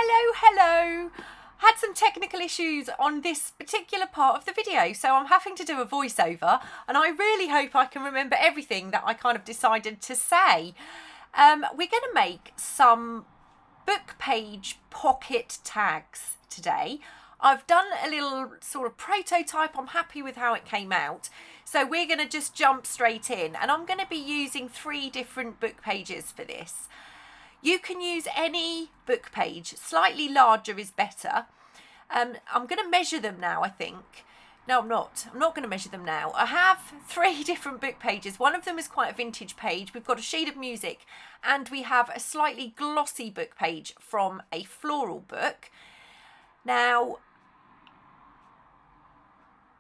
Hello. Had some technical issues on this particular part of the video, so I'm having to do a voiceover, and I really hope I can remember everything that I kind of decided to say. We're going to make some book page pocket tags today. I've done a little sort of prototype. I'm happy with how it came out. So we're going to just jump straight in, and I'm going to be using 3 different book pages for this. You can use any book page. Slightly larger is better. I'm going to measure them now, I think. No, I'm not. I'm not going to measure them now. I have 3 different book pages. One of them is quite a vintage page. We've got a sheet of music, and we have a slightly glossy book page from a floral book. Now,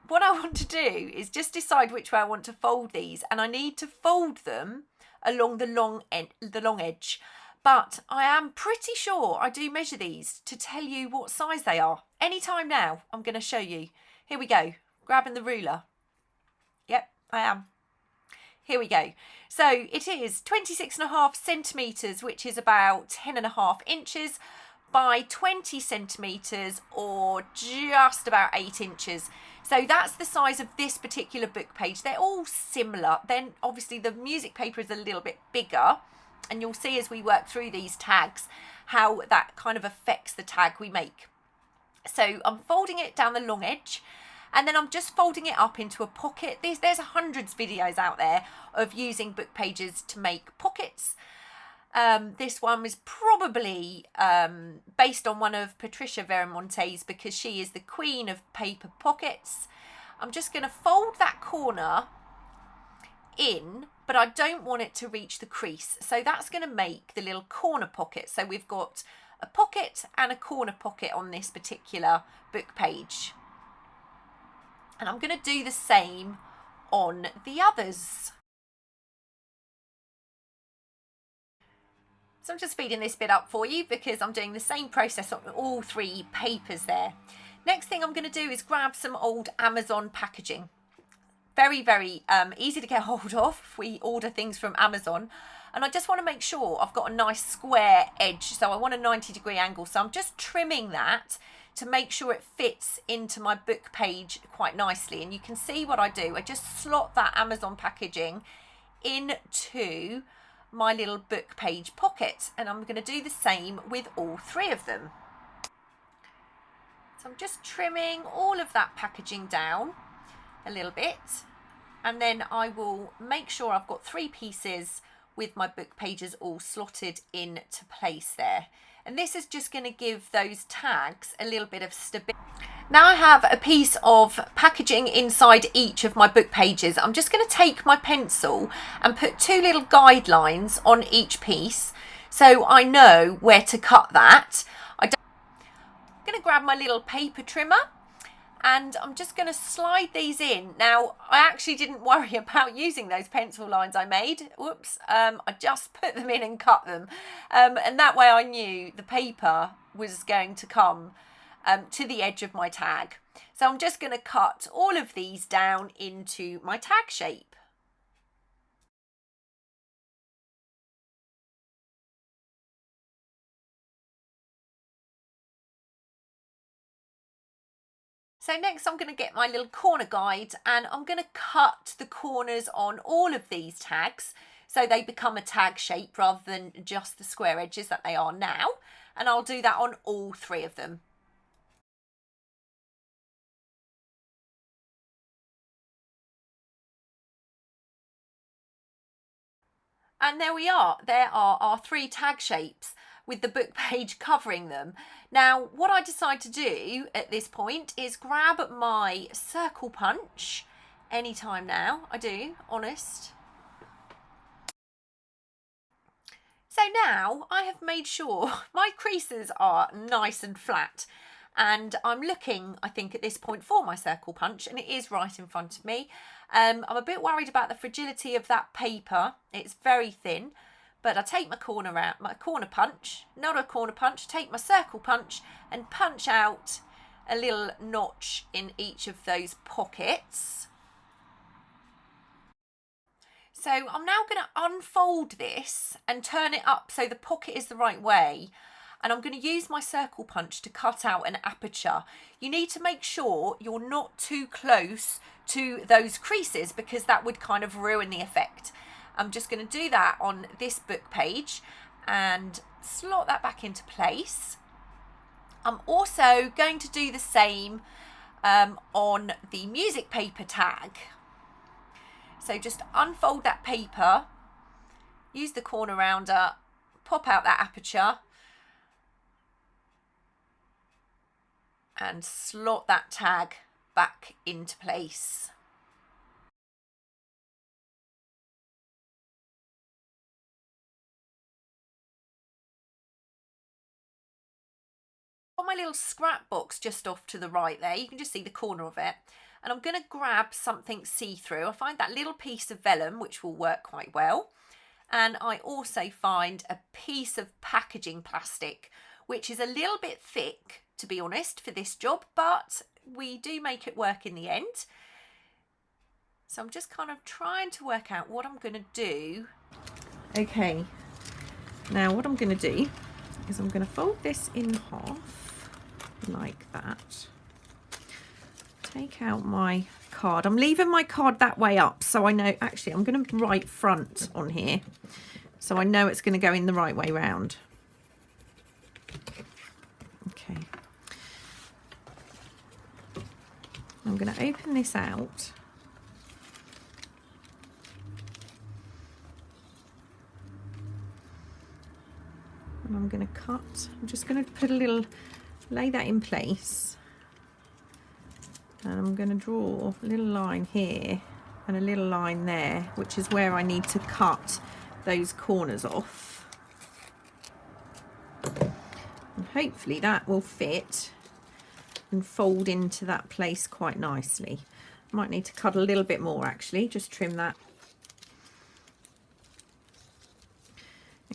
what I want to do is just decide which way I want to fold these, and I need to fold them along the long edge. But I am pretty sure I do measure these to tell you what size they are. Anytime now, I'm going to show you. Here we go. Grabbing the ruler. Yep, I am. Here we go. So it is 26.5 centimetres, which is about 10.5 inches, by 20 centimetres, or just about 8 inches. So that's the size of this particular book page. They're all similar. Then obviously the music paper is a little bit bigger. And you'll see as we work through these tags how that kind of affects the tag we make. So I'm folding it down the long edge, and then I'm just folding it up into a pocket. There's hundreds of videos out there of using book pages to make pockets. This one was probably based on one of Patricia Veramonte's, because she is the queen of paper pockets. I'm just going to fold that corner in, but I don't want it to reach the crease, so that's going to make the little corner pocket. So we've got a pocket and a corner pocket on this particular book page, and I'm going to do the same on the others. So I'm just speeding this bit up for you because I'm doing the same process on all 3 papers there. Next thing I'm going to do is grab some old Amazon packaging. Very, very easy to get hold of if we order things from Amazon. And I just want to make sure I've got a nice square edge. So I want a 90-degree angle. So I'm just trimming that to make sure it fits into my book page quite nicely. And you can see what I do. I just slot that Amazon packaging into my little book page pocket. And I'm going to do the same with all 3 of them. So I'm just trimming all of that packaging down a little bit, and then I will make sure I've got 3 pieces with my book pages all slotted into place there. And this is just going to give those tags a little bit of stability. Now I have a piece of packaging inside each of my book pages. I'm just going to take my pencil and put 2 little guidelines on each piece so I know where to cut that. I'm going to grab my little paper trimmer, and I'm just going to slide these in. Now, I actually didn't worry about using those pencil lines I made. Whoops. I just put them in and cut them. And that way I knew the paper was going to come to the edge of my tag. So I'm just going to cut all of these down into my tag shape. So next I'm going to get my little corner guide, and I'm going to cut the corners on all of these tags so they become a tag shape rather than just the square edges that they are now. And I'll do that on all 3 of them. And there we are. There are our 3 tag shapes with the book page covering them. Now, what I decide to do at this point is grab my circle punch. Anytime now, I do, honest. So now I have made sure my creases are nice and flat. And I'm looking, I think, at this point for my circle punch, and it is right in front of me. I'm a bit worried about the fragility of that paper. It's very thin, but I take my corner punch, not a corner punch, take my circle punch and punch out a little notch in each of those pockets. So I'm now going to unfold this and turn it up so the pocket is the right way. and I'm going to use my circle punch to cut out an aperture. You need to make sure you're not too close to those creases because that would kind of ruin the effect. I'm just going to do that on this book page and slot that back into place. I'm also going to do the same on the music paper tag. So just unfold that paper, use the corner rounder, pop out that aperture and slot that tag back into place. My little scrap box just off to the right there, you can just see the corner of it, and I'm going to grab something see-through. I find that little piece of vellum which will work quite well, and I also find a piece of packaging plastic which is a little bit thick, to be honest, for this job, but we do make it work in the end. So I'm just kind of trying to work out what I'm going to do. Okay, now what I'm going to do is I'm going to fold this in half like that. Take out my card. I'm leaving my card that way up so I know, actually I'm going to write front on here so I know it's going to go in the right way round. Okay. I'm going to open this out. And I'm going to cut. I'm just going to put a little, lay that in place. And I'm going to draw a little line here and a little line there, which is where I need to cut those corners off. And hopefully that will fit and fold into that place quite nicely. Might need to cut a little bit more actually, just trim that.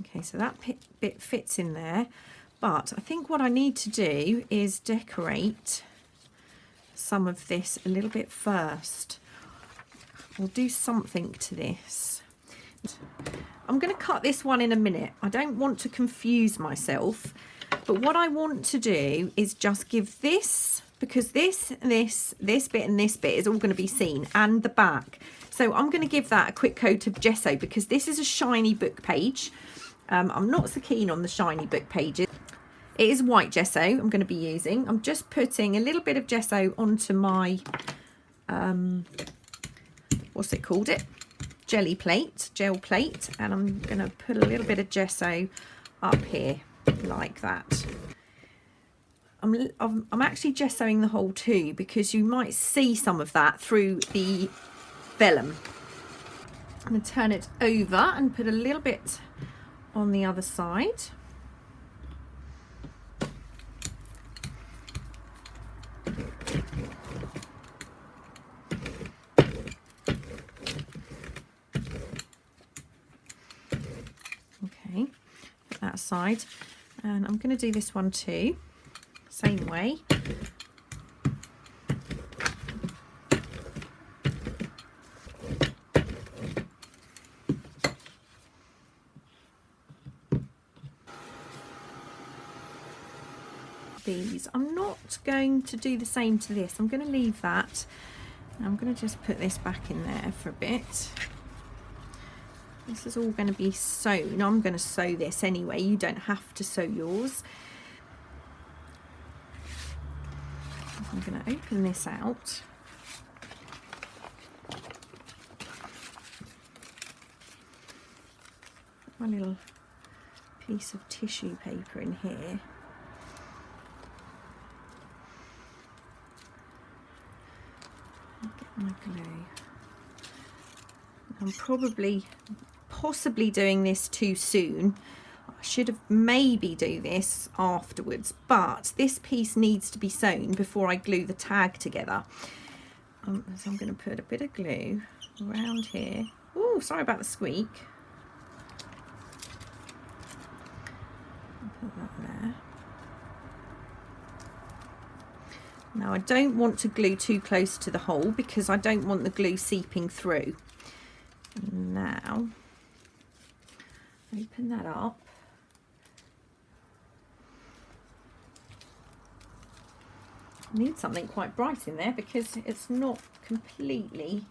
Okay, so that bit fits in there, but I think what I need to do is decorate some of this a little bit first. We'll do something to this. I'm going to cut this one in a minute. I don't want to confuse myself, but what I want to do is just give this, because this bit and this bit is all going to be seen, and the back. So I'm going to give that a quick coat of gesso because this is a shiny book page. I'm not so keen on the shiny book pages. It is white gesso I'm going to be using. I'm just putting a little bit of gesso onto my, what's it called? Gel plate. And I'm going to put a little bit of gesso up here like that. I'm actually gessoing the whole too because you might see some of that through the vellum. I'm going to turn it over and put a little bit on the other side. Okay, put that aside, and I'm going to do this one too, same way. These, I'm not going to do the same to this. I'm going to leave that. I'm going to just put this back in there for a bit. This is all going to be sewn. I'm going to sew this anyway. You don't have to sew yours. I'm going to open this out. Put my little piece of tissue paper in here. Get my glue. I'm possibly doing this too soon. I should have maybe do this afterwards, but this piece needs to be sewn before I glue the tag together. So I'm going to put a bit of glue around here. Oh, sorry about the squeak. Put that there. Now I don't want to glue too close to the hole because I don't want the glue seeping through. Now open that up I need something quite bright in there because it's not completely,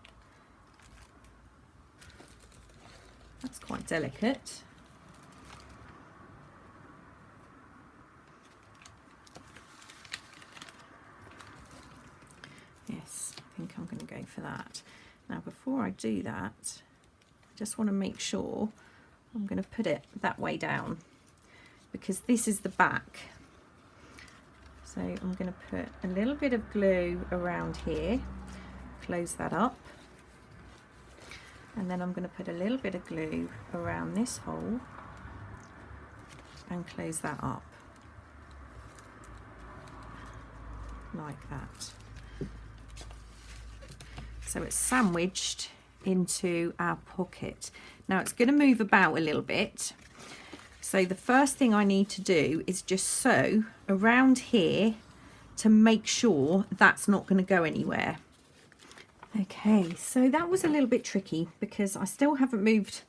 that's quite delicate. Yes, I think I'm going to go for that. Now before I do that, I just want to make sure I'm going to put it that way down because this is the back. So I'm going to put a little bit of glue around here, close that up, and then I'm going to put a little bit of glue around this hole and close that up like that. So it's sandwiched into our pocket. Now it's going to move about a little bit. So the first thing I need to do is just sew around here to make sure that's not going to go anywhere. Okay, so that was a little bit tricky because I still haven't moved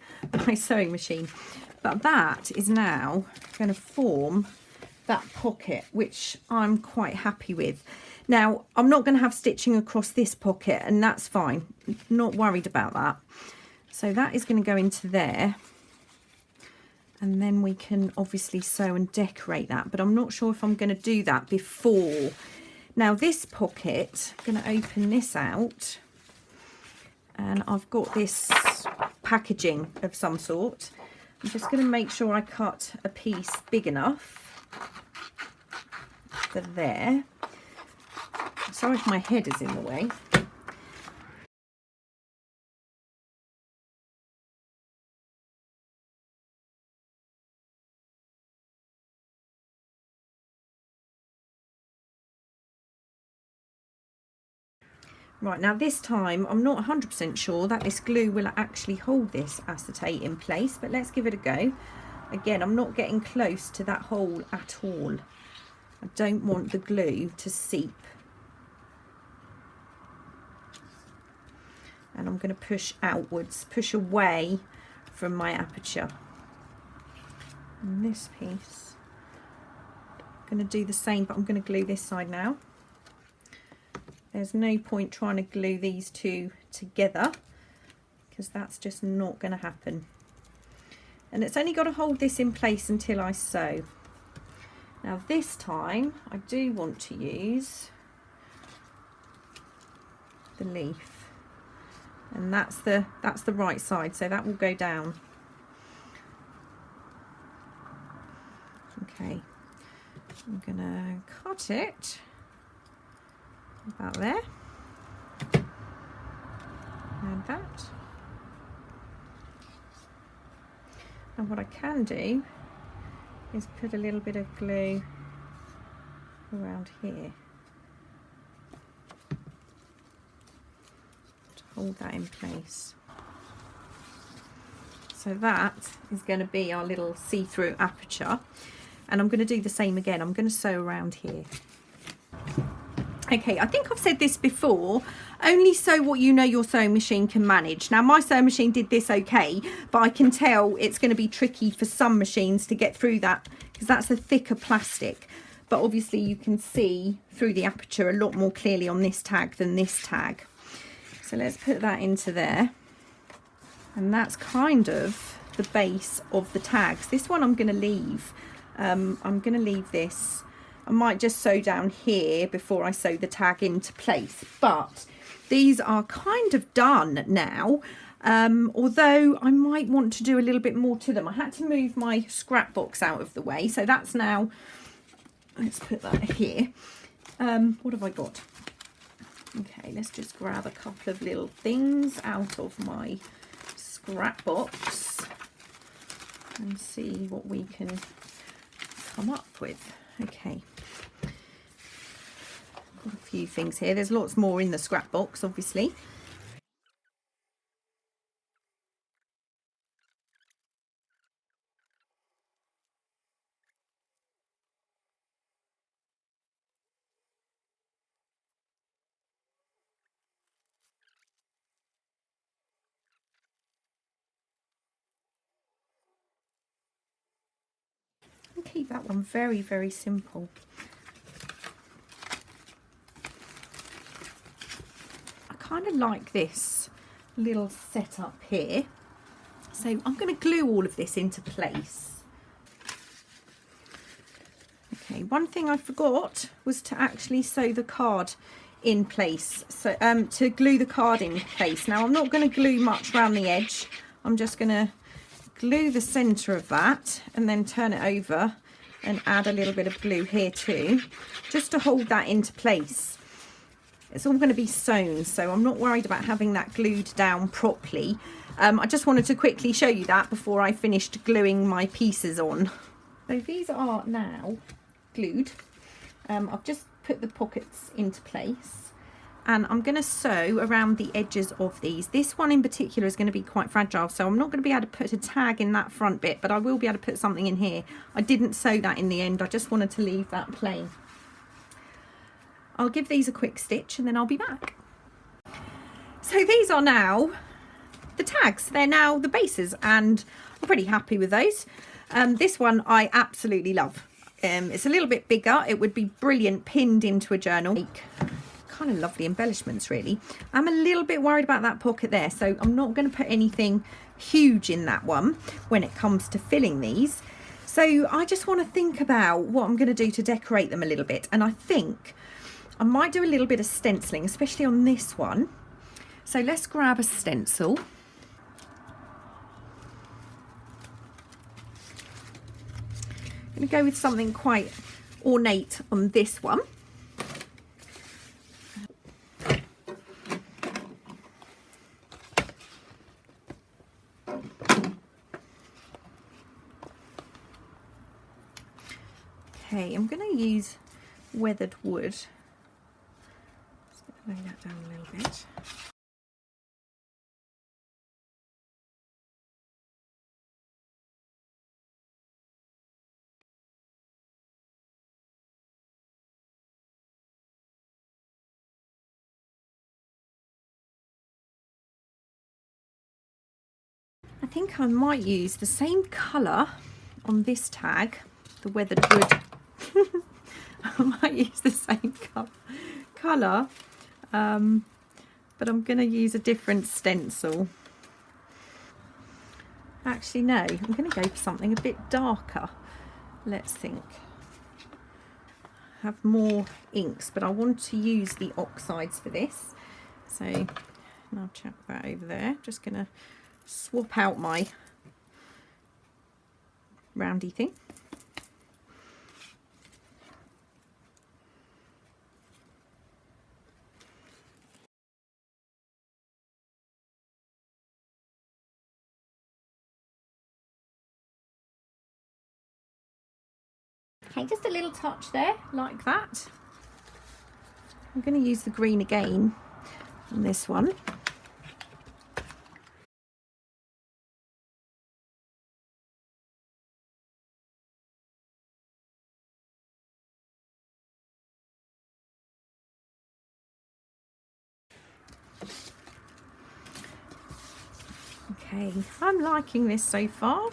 my sewing machine, but that is now going to form that pocket, which I'm quite happy with. Now, I'm not going to have stitching across this pocket, and that's fine. Not worried about that. So that is going to go into there. And then we can obviously sew and decorate that, but I'm not sure if I'm going to do that before. Now this pocket, I'm going to open this out, and I've got this packaging of some sort. I'm just going to make sure I cut a piece big enough for there. Sorry if my head is in the way. Right, now this time I'm not 100% sure that this glue will actually hold this acetate in place, but let's give it a go. Again, I'm not getting close to that hole at all. I don't want the glue to seep. And I'm going to push outwards, push away from my aperture. And this piece, I'm going to do the same, but I'm going to glue this side now. There's no point trying to glue these two together because that's just not going to happen. And it's only got to hold this in place until I sew. Now this time I do want to use the leaf. And that's the right side, so that will go down. Okay, I'm gonna cut it about there, and that. And what I can do is put a little bit of glue around here to hold that in place. So that is going to be our little see-through aperture, and I'm going to do the same again. I'm going to sew around here. Okay, I think I've said this before, only sew what you know your sewing machine can manage. Now my sewing machine did this okay, but I can tell it's going to be tricky for some machines to get through that because that's a thicker plastic. But obviously you can see through the aperture a lot more clearly on this tag than this tag. So let's put that into there. And that's kind of the base of the tags. This one I'm going to leave. I'm going to leave this. I might just sew down here before I sew the tag into place, but these are kind of done now, although I might want to do a little bit more to them. I had to move my scrap box out of the way, so that's now, let's put that here. What have I got? Okay, let's just grab a couple of little things out of my scrap box and see what we can come up with. Okay, got a few things here. There's lots more in the scrap box, obviously. And keep that one very, very simple. kind of like this little setup here. So I'm going to glue all of this into place. Okay, one thing I forgot was to actually sew the card in place, so to glue the card in place. Now I'm not going to glue much around the edge, I'm just going to glue the center of that and then turn it over and add a little bit of glue here too, just to hold that into place. It's all going to be sewn, so I'm not worried about having that glued down properly. I just wanted to quickly show you that before I finished gluing my pieces on. So these are now glued. I've just put the pockets into place, and I'm going to sew around the edges of these. This one in particular is going to be quite fragile, so I'm not going to be able to put a tag in that front bit, but I will be able to put something in here. I didn't sew that in the end, I just wanted to leave that plain. I'll give these a quick stitch and then I'll be back. So these are now the tags, they're now the bases, and I'm pretty happy with those. This one I absolutely love. It's a little bit bigger, it would be brilliant pinned into a journal. Kind of lovely embellishments really. I'm a little bit worried about that pocket there, so I'm not going to put anything huge in that one when it comes to filling these. So I just want to think about what I'm going to do to decorate them a little bit, and I think I might do a little bit of stenciling, especially on this one. So let's grab a stencil. I'm going to go with something quite ornate on this one. Okay, I'm going to use weathered wood. Just going to lay that down a little bit. I think I might use the same colour on this tag, the weathered wood. I might use the same colour, but I'm going to use a different stencil. Actually no, I'm going to go for something a bit darker. Let's think. Have more inks, but I want to use the oxides for this. So I'll chuck that over there. Just going to swap out my roundy thing. Okay, just a little touch there, like that. I'm going to use the green again on this one. Okay, I'm liking this so far,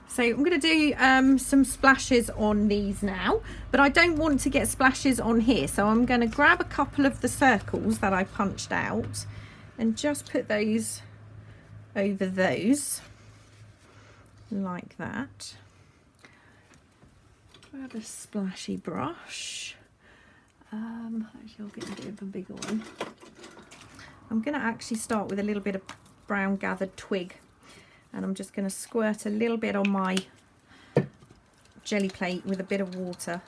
So I'm going to do some splashes on these now, but I don't want to get splashes on here. So I'm going to grab a couple of the circles that I punched out and just put those over those, like that. Grab a splashy brush. Actually I'll get a bit of a bigger one. I'm going to actually start with a little bit of brown gathered twig, and I'm just going to squirt a little bit on my jelly plate with a bit of water.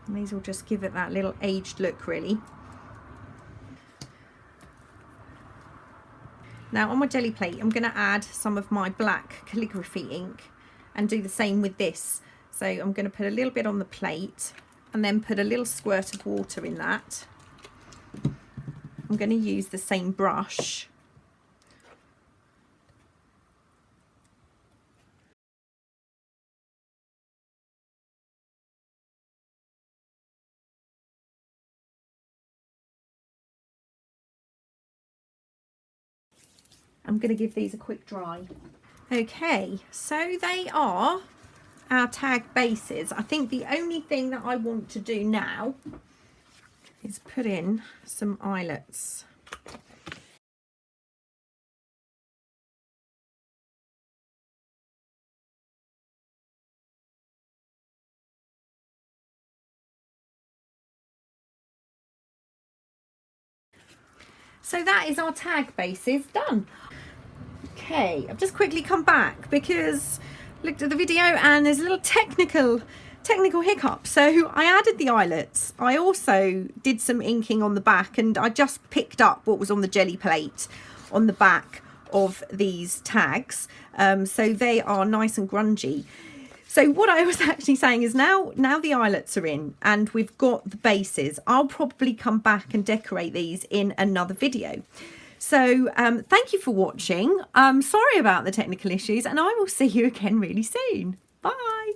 And these will just give it that little aged look really. Now on my jelly plate I'm going to add some of my black calligraphy ink and do the same with this. So I'm going to put a little bit on the plate and then put a little squirt of water in that. I'm going to use the same brush. I'm going to give these a quick dry. Okay, so they are our tag bases. I think the only thing that I want to do now is put in some eyelets. So that is our tag bases done. Okay, I've just quickly come back because I looked at the video and there's a little technical hiccup. So I added the eyelets. I also did some inking on the back, and I just picked up what was on the jelly plate on the back of these tags. So they are nice and grungy. So what I was actually saying is now the eyelets are in and we've got the bases, I'll probably come back and decorate these in another video. So thank you for watching. Sorry about the technical issues, and I will see you again really soon. Bye.